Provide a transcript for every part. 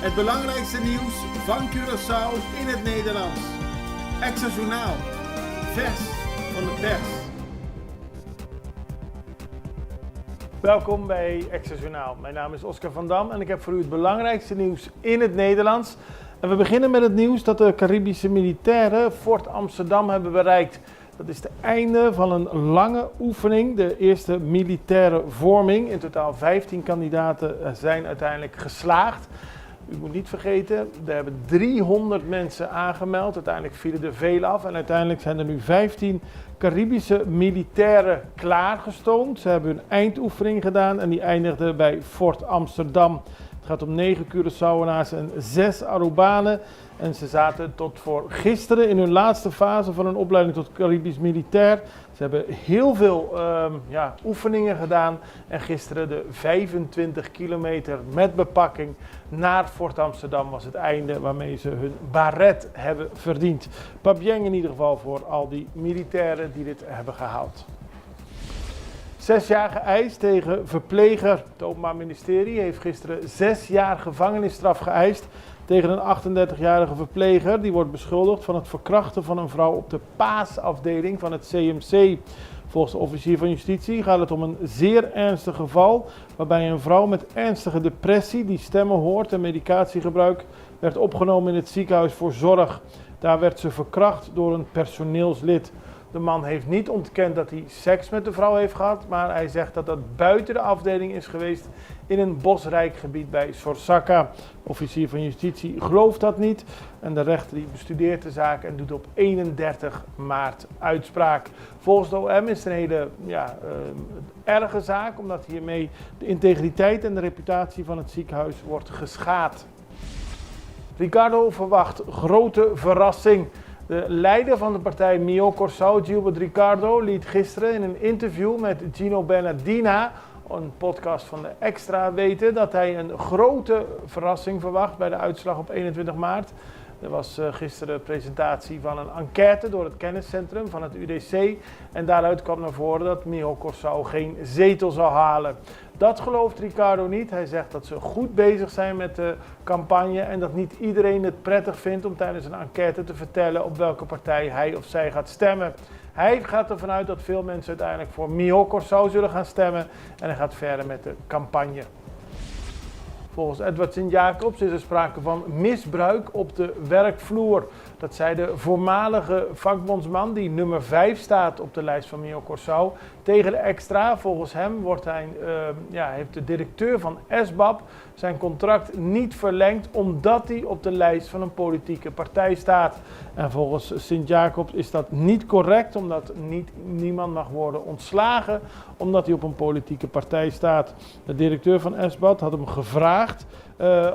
Het belangrijkste nieuws van Curaçao in het Nederlands. Extra Journaal. Vers van de pers. Welkom bij Extra Journaal. Mijn naam is Oscar van Dam en ik heb voor u het belangrijkste nieuws in het Nederlands. En we beginnen met het nieuws dat de Caribische militairen Fort Amsterdam hebben bereikt. Dat is het einde van een lange oefening, de eerste militaire vorming. In totaal 15 kandidaten zijn uiteindelijk geslaagd. U moet niet vergeten, er hebben 300 mensen aangemeld. Uiteindelijk vielen er veel af en uiteindelijk zijn er nu 15 Caribische militairen klaargestoomd. Ze hebben hun eindoefening gedaan en die eindigde bij Fort Amsterdam. Het gaat om 9 Curaçaoënaars en 6 Arubanen. En ze zaten tot voor gisteren in hun laatste fase van hun opleiding tot Caribisch militair. Ze hebben heel veel oefeningen gedaan. En gisteren de 25 kilometer met bepakking naar Fort Amsterdam was het einde waarmee ze hun baret hebben verdiend. Papieng in ieder geval voor al die militairen die dit hebben gehaald. 6 jaar geëist tegen verpleger. Het Openbaar Ministerie heeft gisteren 6 jaar gevangenisstraf geëist tegen een 38-jarige verpleger. Die wordt beschuldigd van het verkrachten van een vrouw op de paasafdeling van het CMC. Volgens de officier van justitie gaat het om een zeer ernstig geval waarbij een vrouw met ernstige depressie die stemmen hoort en medicatiegebruik werd opgenomen in het ziekenhuis voor zorg. Daar werd ze verkracht door een personeelslid. De man heeft niet ontkend dat hij seks met de vrouw heeft gehad, maar hij zegt dat dat buiten de afdeling is geweest in een bosrijk gebied bij Sorsaka. De officier van justitie gelooft dat niet en de rechter die bestudeert de zaak en doet op 31 maart uitspraak. Volgens de OM is het een hele erge zaak, omdat hiermee de integriteit en de reputatie van het ziekenhuis wordt geschaad. Ricardo verwacht grote verrassing. De leider van de partij Mio Corsao, Gilbert Ricardo, liet gisteren in een interview met Gino Bernardina, een podcast van de Extra, weten dat hij een grote verrassing verwacht bij de uitslag op 21 maart. Er was gisteren een presentatie van een enquête door het kenniscentrum van het UDC en daaruit kwam naar voren dat Mio Corsao geen zetel zal halen. Dat gelooft Ricardo niet. Hij zegt dat ze goed bezig zijn met de campagne en dat niet iedereen het prettig vindt om tijdens een enquête te vertellen op welke partij hij of zij gaat stemmen. Hij gaat ervan uit dat veel mensen uiteindelijk voor Mio Corsao zullen gaan stemmen en hij gaat verder met de campagne. Volgens Edward Sint-Jacobs is er sprake van misbruik op de werkvloer. Dat zei de voormalige vakbondsman die nummer 5 staat op de lijst van Mio Corsao tegen de Extra. Volgens hem heeft de directeur van SBAP zijn contract niet verlengd omdat hij op de lijst van een politieke partij staat. En volgens Sint-Jacobs is dat niet correct omdat niemand mag worden ontslagen omdat hij op een politieke partij staat. De directeur van SBAP had hem gevraagd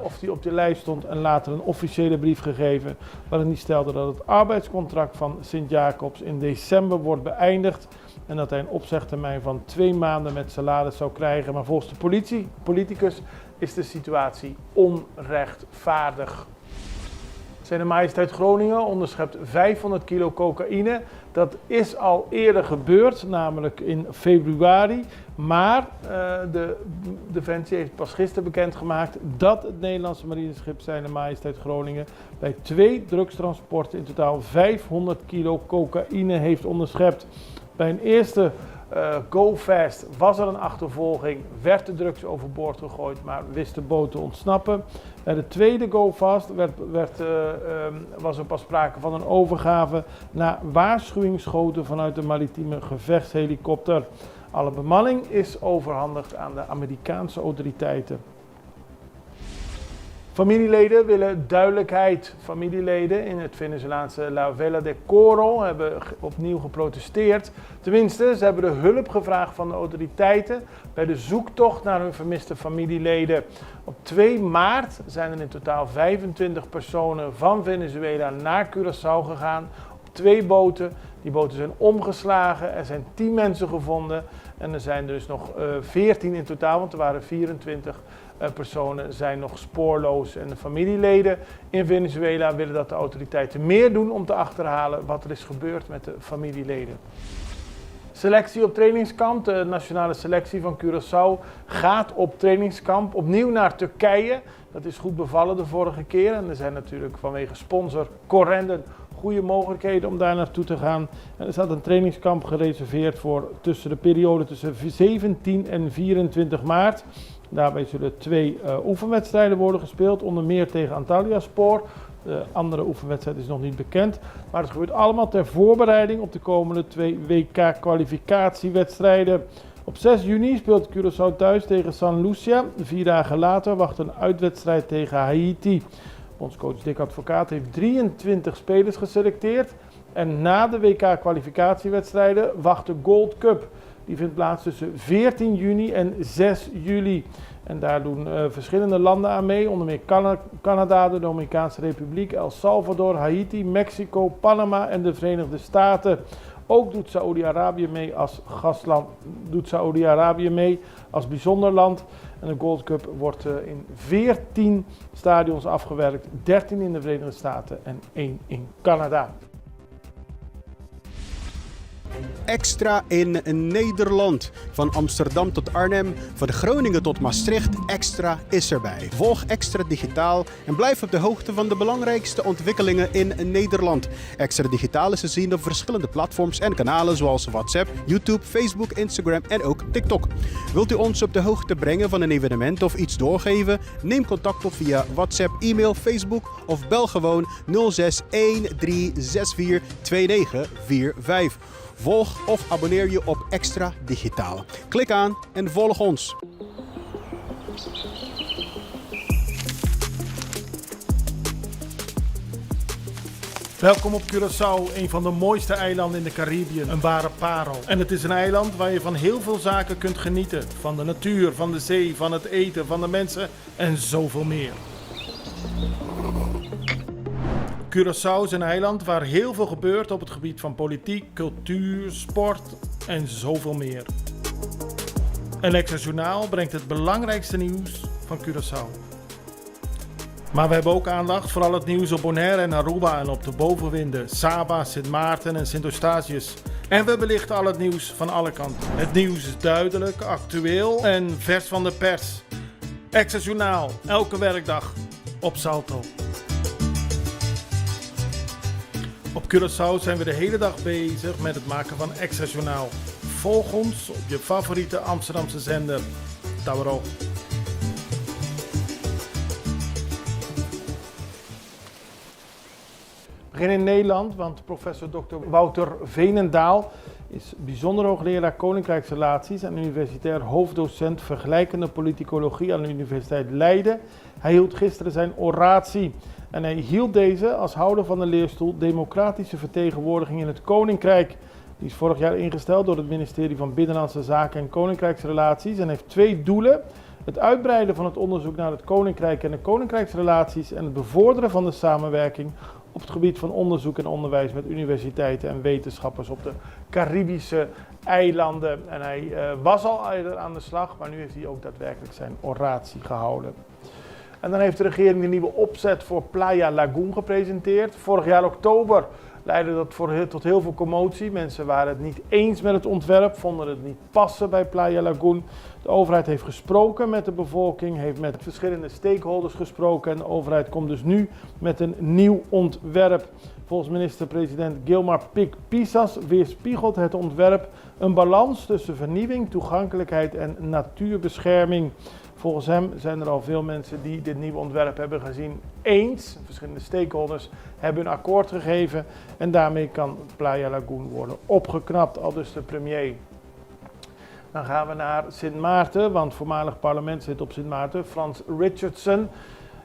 of hij op de lijst stond en later een officiële brief gegeven waarin hij stelde dat het arbeidscontract van Sint-Jacobs in december wordt beëindigd en dat hij een opzegtermijn van 2 maanden met salaris zou krijgen. Maar volgens de politicus is de situatie onrechtvaardig. Zijne Majesteit Groningen onderschept 500 kilo cocaïne. Dat is al eerder gebeurd, namelijk in februari. Maar de Defensie heeft pas gisteren bekendgemaakt dat het Nederlandse marineschip Zijne Majesteit Groningen bij 2 drugstransporten in totaal 500 kilo cocaïne heeft onderschept. Bij een eerste Go Fast was er een achtervolging, werd de drugs overboord gegooid, maar wist de boot te ontsnappen. Bij de tweede Go Fast was er pas sprake van een overgave na waarschuwingsschoten vanuit de maritieme gevechtshelikopter. Alle bemanning is overhandigd aan de Amerikaanse autoriteiten. Familieleden willen duidelijkheid. Familieleden in het Venezolaanse La Vela de Coro hebben opnieuw geprotesteerd. Tenminste, ze hebben de hulp gevraagd van de autoriteiten bij de zoektocht naar hun vermiste familieleden. Op 2 maart zijn er in totaal 25 personen van Venezuela naar Curaçao gegaan. Op 2 boten. Die boten zijn omgeslagen. Er zijn 10 mensen gevonden. En er zijn dus nog 14 in totaal, want er waren 24 personen zijn nog spoorloos. En de familieleden in Venezuela willen dat de autoriteiten meer doen om te achterhalen wat er is gebeurd met de familieleden. Selectie op trainingskamp. De nationale selectie van Curaçao gaat op trainingskamp. Opnieuw naar Turkije. Dat is goed bevallen de vorige keer. En er zijn natuurlijk vanwege sponsor Corendon goede mogelijkheden om daar naartoe te gaan. En er staat een trainingskamp gereserveerd voor tussen de periode tussen 17 en 24 maart. Daarbij zullen 2 oefenwedstrijden worden gespeeld, onder meer tegen Antalyaspor. De andere oefenwedstrijd is nog niet bekend. Maar het gebeurt allemaal ter voorbereiding op de komende 2 WK-kwalificatiewedstrijden. Op 6 juni speelt Curaçao thuis tegen San Lucia. 4 dagen later wacht een uitwedstrijd tegen Haiti. Bondscoach Dick Advocaat heeft 23 spelers geselecteerd. En na de WK-kwalificatiewedstrijden wacht de Gold Cup. Die vindt plaats tussen 14 juni en 6 juli. En daar doen verschillende landen aan mee, onder meer Canada, de Dominicaanse Republiek, El Salvador, Haiti, Mexico, Panama en de Verenigde Staten. Ook doet Saoedi-Arabië mee als gastland, doet Saoedi-Arabië mee als bijzonder land. En de Gold Cup wordt in 14 stadions afgewerkt, 13 in de Verenigde Staten en 1 in Canada. Extra in Nederland. Van Amsterdam tot Arnhem, van Groningen tot Maastricht, Extra is erbij. Volg Extra Digitaal en blijf op de hoogte van de belangrijkste ontwikkelingen in Nederland. Extra Digitaal is te zien op verschillende platforms en kanalen zoals WhatsApp, YouTube, Facebook, Instagram en ook TikTok. Wilt u ons op de hoogte brengen van een evenement of iets doorgeven? Neem contact op via WhatsApp, e-mail, Facebook of bel gewoon 06 1364 2945. Volg of abonneer je op Extra Digitaal. Klik aan en volg ons. Welkom op Curaçao, een van de mooiste eilanden in de Caribiën, een ware parel. En het is een eiland waar je van heel veel zaken kunt genieten. Van de natuur, van de zee, van het eten, van de mensen en zoveel meer. Curaçao is een eiland waar heel veel gebeurt op het gebied van politiek, cultuur, sport en zoveel meer. En Extra Journaal brengt het belangrijkste nieuws van Curaçao. Maar we hebben ook aandacht voor al het nieuws op Bonaire en Aruba en op de bovenwinden, Saba, Sint Maarten en Sint Eustatius. En we belichten al het nieuws van alle kanten. Het nieuws is duidelijk, actueel en vers van de pers. Extra Journaal, elke werkdag op Salto. Op Curaçao zijn we de hele dag bezig met het maken van Extra Journaal. Volg ons op je favoriete Amsterdamse zender, Tauro. We beginnen in Nederland, want professor Dr. Wouter Veenendaal is bijzonder hoogleraar Koninkrijksrelaties en universitair hoofddocent vergelijkende politicologie aan de Universiteit Leiden. Hij hield gisteren zijn oratie en hij hield deze als houder van de leerstoel Democratische Vertegenwoordiging in het Koninkrijk. Die is vorig jaar ingesteld door het ministerie van Binnenlandse Zaken en Koninkrijksrelaties en heeft 2 doelen. Het uitbreiden van het onderzoek naar het Koninkrijk en de Koninkrijksrelaties en het bevorderen van de samenwerking op het gebied van onderzoek en onderwijs met universiteiten en wetenschappers op de Caribische eilanden. En hij was al eerder aan de slag, maar nu heeft hij ook daadwerkelijk zijn oratie gehouden. En dan heeft de regering de nieuwe opzet voor Playa Lagoon gepresenteerd. Vorig jaar oktober leidde dat tot heel veel commotie. Mensen waren het niet eens met het ontwerp, vonden het niet passen bij Playa Lagoon. De overheid heeft gesproken met de bevolking, heeft met verschillende stakeholders gesproken en de overheid komt dus nu met een nieuw ontwerp. Volgens minister-president Gilmar Pik-Pisas weerspiegelt het ontwerp een balans tussen vernieuwing, toegankelijkheid en natuurbescherming. Volgens hem zijn er al veel mensen die dit nieuwe ontwerp hebben gezien eens. Verschillende stakeholders hebben hun akkoord gegeven en daarmee kan Playa Lagoon worden opgeknapt, aldus de premier. Dan gaan we naar Sint Maarten, want voormalig parlementslid op Sint Maarten, Frans Richardson,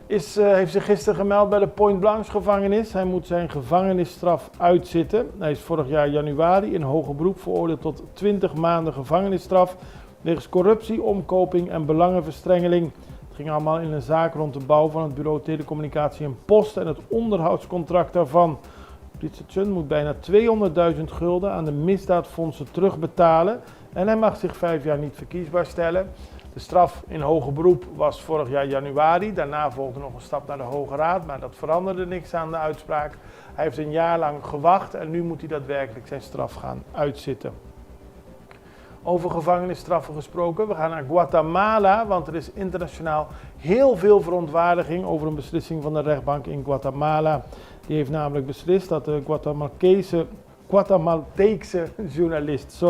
heeft zich gisteren gemeld bij de Point Blanche gevangenis. Hij moet zijn gevangenisstraf uitzitten. Hij is vorig jaar januari in hoger beroep veroordeeld tot 20 maanden gevangenisstraf wegens corruptie, omkoping en belangenverstrengeling. Het ging allemaal in een zaak rond de bouw van het bureau Telecommunicatie en Post en het onderhoudscontract daarvan. Richardson moet bijna 200.000 gulden aan de misdaadfondsen terugbetalen en hij mag zich 5 jaar niet verkiesbaar stellen. De straf in hoger beroep was vorig jaar januari. Daarna volgde nog een stap naar de Hoge Raad, maar dat veranderde niks aan de uitspraak. Hij heeft een jaar lang gewacht en nu moet hij daadwerkelijk zijn straf gaan uitzitten. Over gevangenisstraffen gesproken. We gaan naar Guatemala, want er is internationaal heel veel verontwaardiging over een beslissing van de rechtbank in Guatemala. Die heeft namelijk beslist dat de Guatemalteekse journalist,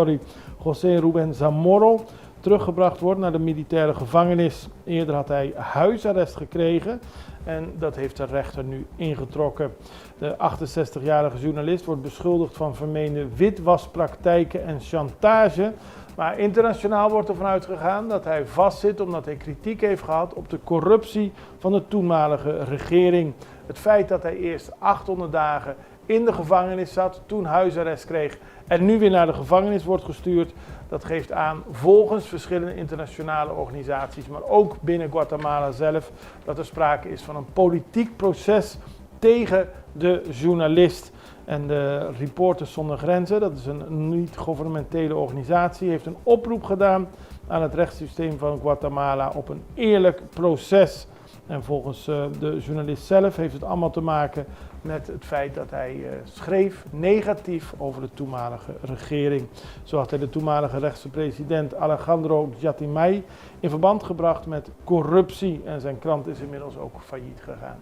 José Rubén Zamora, teruggebracht wordt naar de militaire gevangenis. Eerder had hij huisarrest gekregen en dat heeft de rechter nu ingetrokken. De 68-jarige journalist wordt beschuldigd van vermeende witwaspraktijken en chantage. Maar internationaal wordt ervan uitgegaan dat hij vastzit omdat hij kritiek heeft gehad op de corruptie van de toenmalige regering. Het feit dat hij eerst 800 dagen in de gevangenis zat, toen huisarrest kreeg en nu weer naar de gevangenis wordt gestuurd, dat geeft aan, volgens verschillende internationale organisaties, maar ook binnen Guatemala zelf, dat er sprake is van een politiek proces tegen de journalist. En de Reporters zonder Grenzen, dat is een niet-gouvernementele organisatie, heeft een oproep gedaan aan het rechtssysteem van Guatemala op een eerlijk proces. En volgens de journalist zelf heeft het allemaal te maken met het feit dat hij schreef negatief over de toenmalige regering. Zo had hij de toenmalige rechtse president Alejandro Yamatei in verband gebracht met corruptie en zijn krant is inmiddels ook failliet gegaan.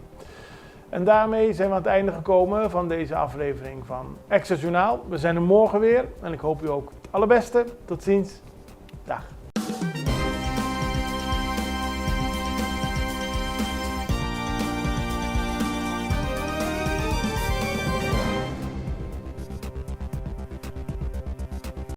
En daarmee zijn we aan het einde gekomen van deze aflevering van Extra Journaal. We zijn er morgen weer en ik hoop u ook het allerbeste. Tot ziens. Dag.